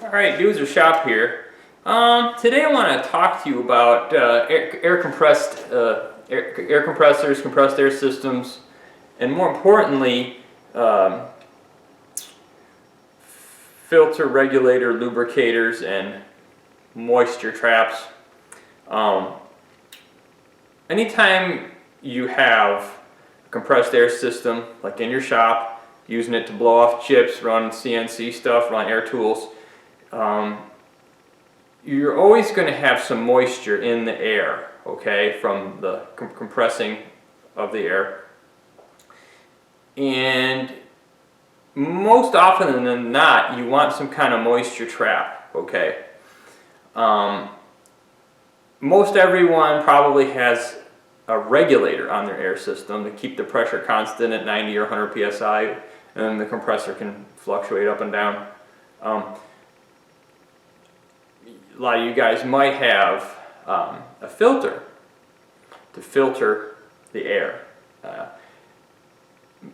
Alright, Doozer shop here. Today I want to talk to you about air compressors, compressed air systems, and more importantly, filter regulator lubricators and moisture traps. Anytime you have a compressed air system, like in your shop, using it to blow off chips, run CNC stuff, run air tools, you're always going to have some moisture in the air, okay, from the compressing of the air. And most often than not, you want some kind of moisture trap, okay. Most everyone probably has a regulator on their air system to keep the pressure constant at 90 or 100 psi, and then the compressor can fluctuate up and down. A lot of you guys might have a filter to filter the air.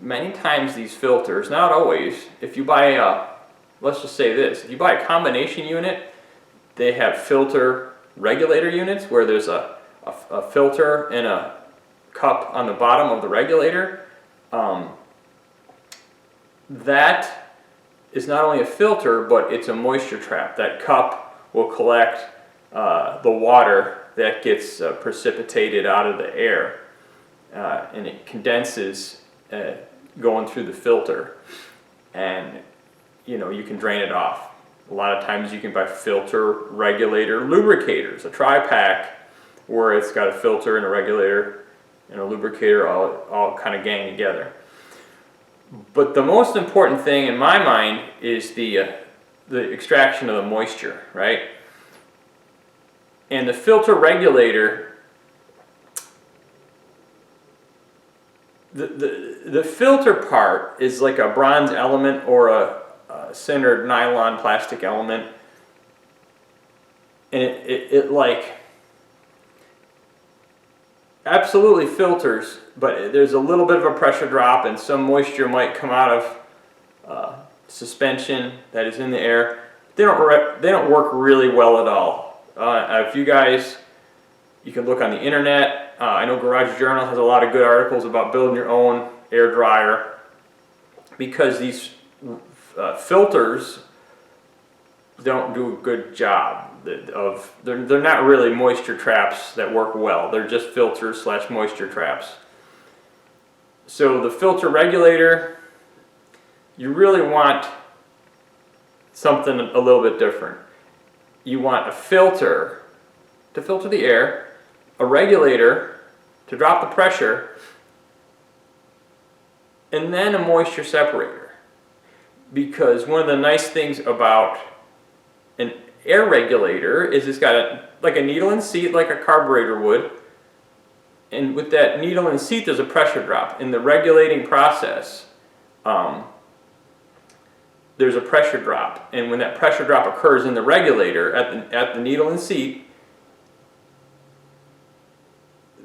Many times these filters, not always, if you buy let's just say this, if you buy a combination unit, they have filter regulator units where there's a filter and a cup on the bottom of the regulator. That is not only a filter, but it's a moisture trap. That cup will collect the water that gets precipitated out of the air, and it condenses going through the filter, and you can drain it off. A lot of times you can buy filter regulator lubricators, a tri-pack, where it's got a filter and a regulator and a lubricator all kind of gang together. But the most important thing in my mind is the extraction of the moisture, right? And the filter regulator, the filter part is like a bronze element or a centered nylon plastic element, and it like absolutely filters, but there's a little bit of a pressure drop and some moisture might come out of suspension that is in the air. They don't work really well at all. If you guys, you can look on the internet. I know Garage Journal has a lot of good articles about building your own air dryer, because these filters don't do a good job of, they're not really moisture traps that work well. They're just filters / moisture traps. So the filter regulator, you really want something a little bit different. You want a filter to filter the air, a regulator to drop the pressure, and then a moisture separator. Because one of the nice things about an air regulator is it's got like a needle and seat, like a carburetor would, and with that needle and seat there's a pressure drop. In the regulating process, there's a pressure drop, and when that pressure drop occurs in the regulator at the needle and seat,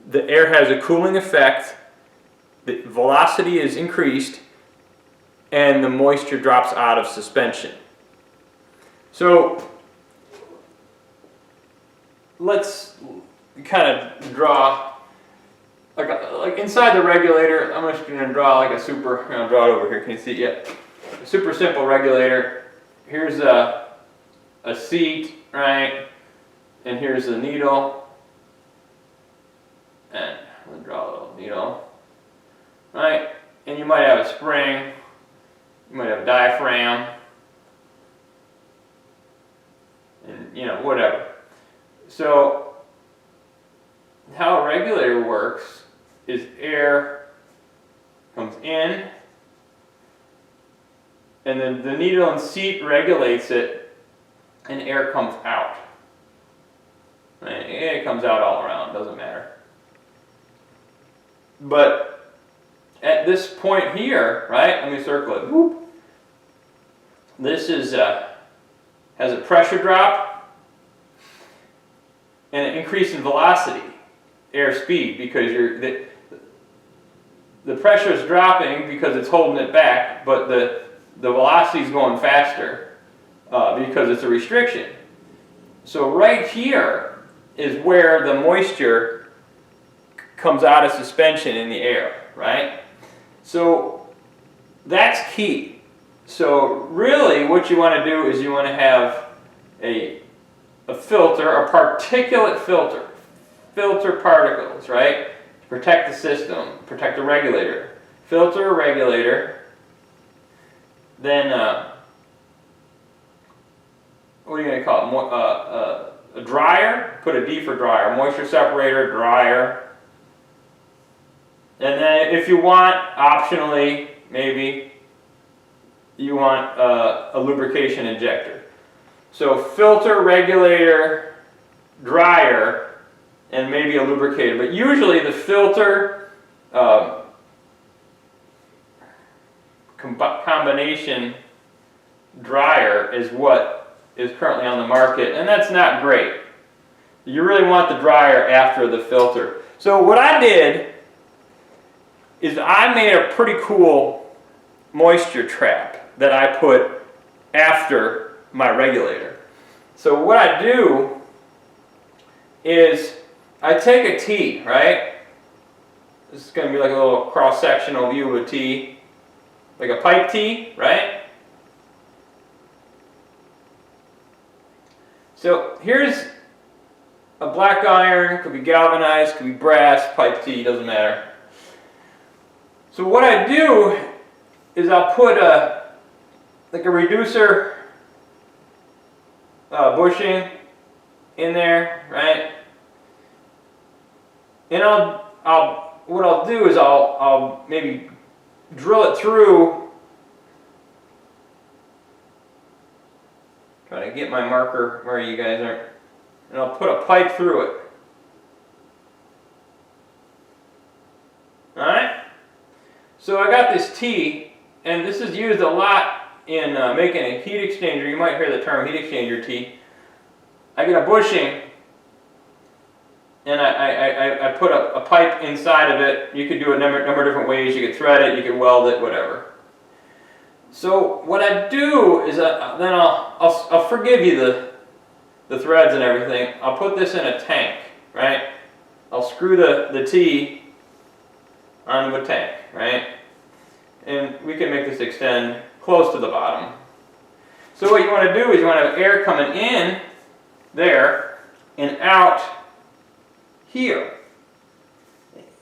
the air has a cooling effect, the velocity is increased, and the moisture drops out of suspension. So let's kind of draw like inside the regulator. I'm just going to draw like a super. I'm going to draw it over here. Can you see it yet? A super simple regulator. Here's a seat, right? And here's the needle. And I'm going to draw a little needle, right? And you might have a spring. You might have a diaphragm. And whatever. So how a regulator works is air comes in, and then the needle and seat regulates it, and air comes out. Right? It comes out all around, doesn't matter. But at this point here, right, let me circle it. Whoop. This is has a pressure drop and an increase in velocity, air speed, because the pressure is dropping because it's holding it back, but the velocity is going faster, because it's a restriction. So right here is where the moisture comes out of suspension in the air, right? So that's key. So really what you want to do is you want to have a filter, a particulate filter. Filter particles, right? To protect the system, protect the regulator. Filter, regulator. Then, what are you going to call it? A dryer? Put a D for dryer. Moisture separator, dryer. And then if you want, optionally, maybe, you want a lubrication injector. So filter, regulator, dryer, and maybe a lubricator. But usually the filter combination dryer is what is currently on the market, and that's not great. You really want the dryer after the filter. So what I did is I made a pretty cool moisture trap that I put after my regulator. So what I do is I take a T, right? This is going to be like a little cross-sectional view of a T, like a pipe T, right? So here's a black iron, could be galvanized, could be brass, pipe T, doesn't matter. So what I do is I'll put like a reducer bushing in there, right? And what I'll do is I'll maybe drill it through. Trying to get my marker where you guys are, and I'll put a pipe through it. All right. So I got this T, and this is used a lot in making a heat exchanger. You might hear the term heat exchanger T. I get a bushing, and I put a pipe inside of it. You could do it a number of different ways. You could thread it, you could weld it, whatever. So what I do is then I'll forgive you the threads and everything. I'll put this in a tank, right? I'll screw the T onto a tank, right? And we can make this extend close to the bottom. So what you want to do is you want to have air coming in there and out here.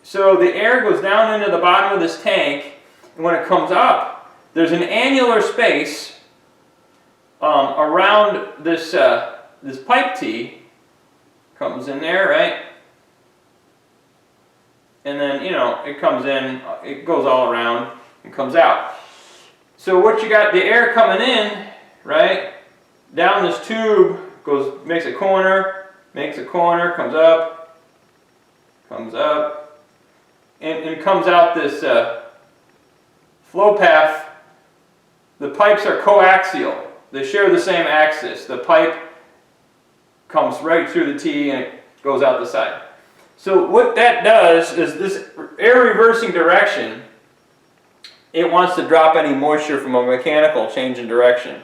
So the air goes down into the bottom of this tank, and when it comes up, there's an annular space around this this pipe T. Comes in there, right? And then, you know, it comes in, it goes all around and comes out. So what you got, the air coming in, right, down this tube, makes a corner, comes up, and comes out this flow path. The pipes are coaxial. They share the same axis. The pipe comes right through the T and it goes out the side. So what that does is this air reversing direction, it wants to drop any moisture from a mechanical change in direction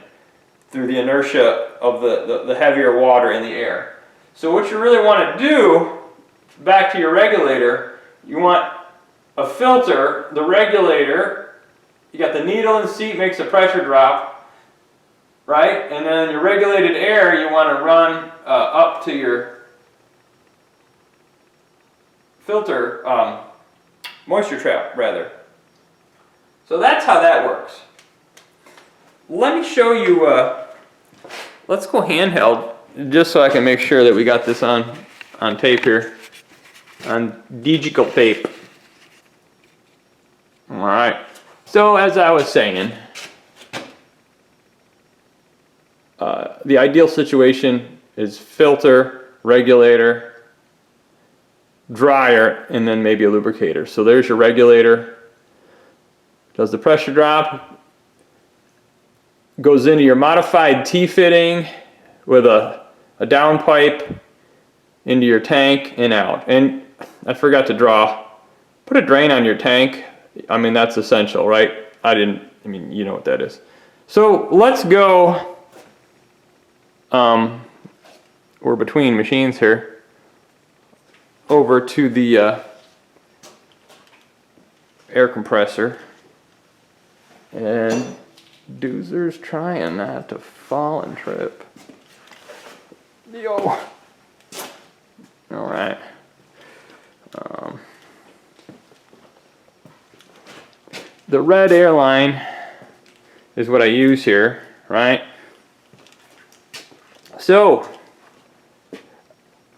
through the inertia of the heavier water in the air. So what you really want to do, back to your regulator, you want a filter, the regulator, you got the needle in the seat, makes the pressure drop, right? And then your regulated air, you want to run up to your filter, moisture trap, rather. So that's how that works. Let me show you, let's go handheld, just so I can make sure that we got this on tape here, on digital tape. All right. So as I was saying, the ideal situation is filter, regulator, dryer, and then maybe a lubricator. So there's your regulator. Does the pressure drop? Goes into your modified T-fitting with a downpipe into your tank and out. And I forgot to put a drain on your tank. I mean, that's essential, right? You know what that is. So let's go we're between machines here, over to the air compressor, and Doozer's trying not to fall and trip. Yo! Alright. The red airline is what I use here, right? So,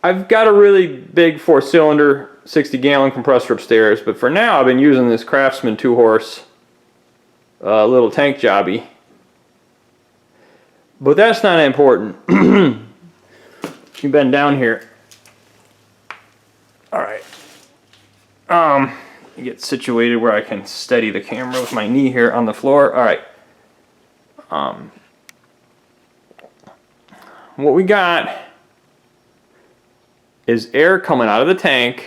I've got a really big 4-cylinder 60-gallon compressor upstairs, but for now I've been using this Craftsman 2-horse little tank jobby. But that's not important. You bend down here. Alright. Get situated where I can steady the camera with my knee here on the floor. Alright. What we got is air coming out of the tank.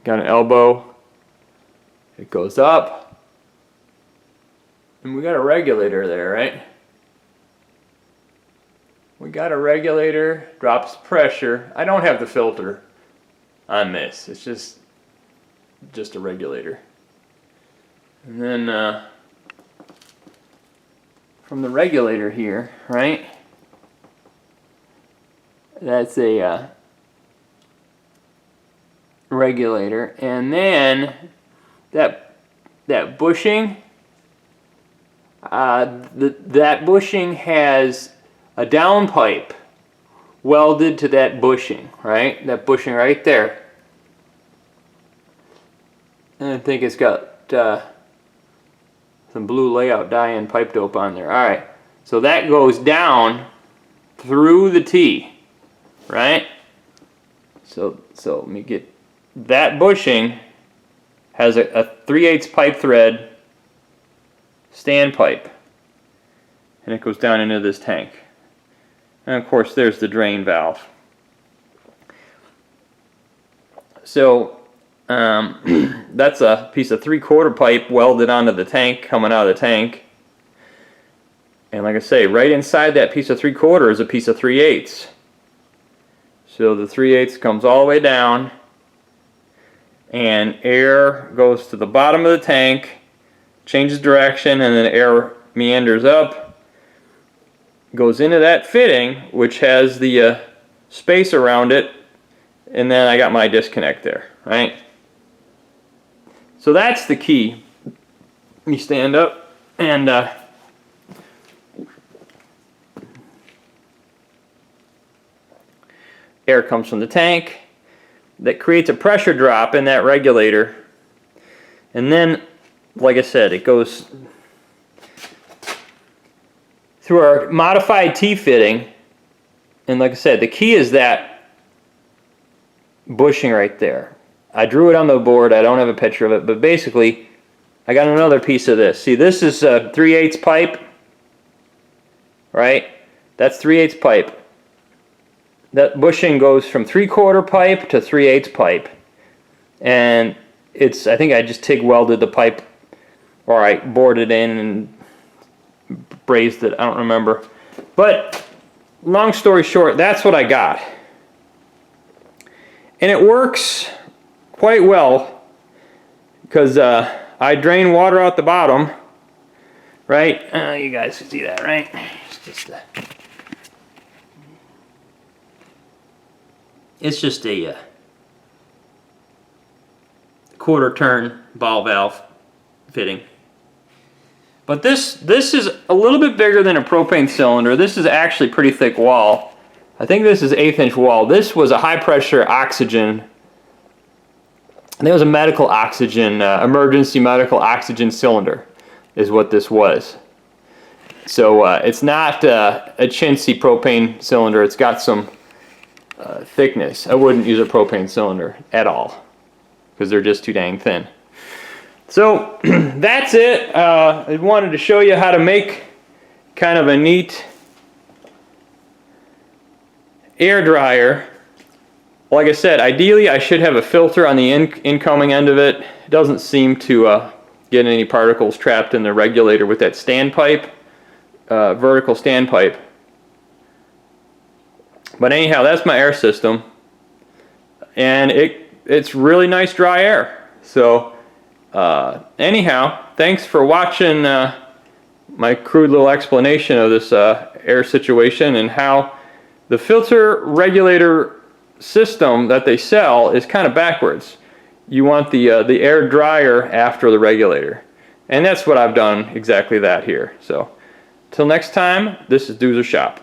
Got an elbow. It goes up. And we got a regulator there, right? We got a regulator, drops pressure. I don't have the filter on this. It's just a regulator. And then from the regulator here, right? That's a regulator, and then that bushing, that bushing has a downpipe welded to that bushing, right? That bushing right there. And I think it's got some blue layout dye and pipe dope on there. Alright, so that goes down through the T, right? So let me get that bushing has a 3/8 pipe thread standpipe, and it goes down into this tank. And of course there's the drain valve. So that's a piece of 3/4 pipe welded onto the tank, coming out of the tank. And like I say, right inside that piece of 3/4 is a piece of 3/8. So the 3/8 comes all the way down, and air goes to the bottom of the tank, changes direction, and then air meanders up, goes into that fitting, which has the space around it, and then I got my disconnect there, right? So that's the key. You stand up, and air comes from the tank. That creates a pressure drop in that regulator. And then, like I said, it goes through our modified T-fitting. And like I said, the key is that bushing right there. I drew it on the board. I don't have a picture of it, but basically I got another piece of this. See, this is a 3/8 pipe, right? That's 3/8 pipe. That bushing goes from 3/4 pipe to 3/8 pipe. And it's, I think I just TIG welded the pipe, or I bored it in and brazed it, I don't remember. But long story short, that's what I got. And it works quite well, because I drain water out the bottom, right? You guys can see that, right? It's just a quarter turn ball valve fitting. But this is a little bit bigger than a propane cylinder. This is actually pretty thick wall. I think this is 1/8 inch wall. This was a high pressure oxygen. And it was a medical oxygen, emergency medical oxygen cylinder is what this was. So it's not a chintzy propane cylinder. It's got some thickness. I wouldn't use a propane cylinder at all, because they're just too dang thin. So that's it. I wanted to show you how to make kind of a neat air dryer. Like I said, ideally I should have a filter on the incoming end of it. It doesn't seem to get any particles trapped in the regulator with that standpipe, vertical standpipe. But anyhow, that's my air system, and it's really nice dry air. So anyhow, thanks for watching my crude little explanation of this air situation and how the filter regulator system that they sell is kind of backwards. You want the air dryer after the regulator, and that's what I've done, exactly that here. So till next time, this is Doozer Shop.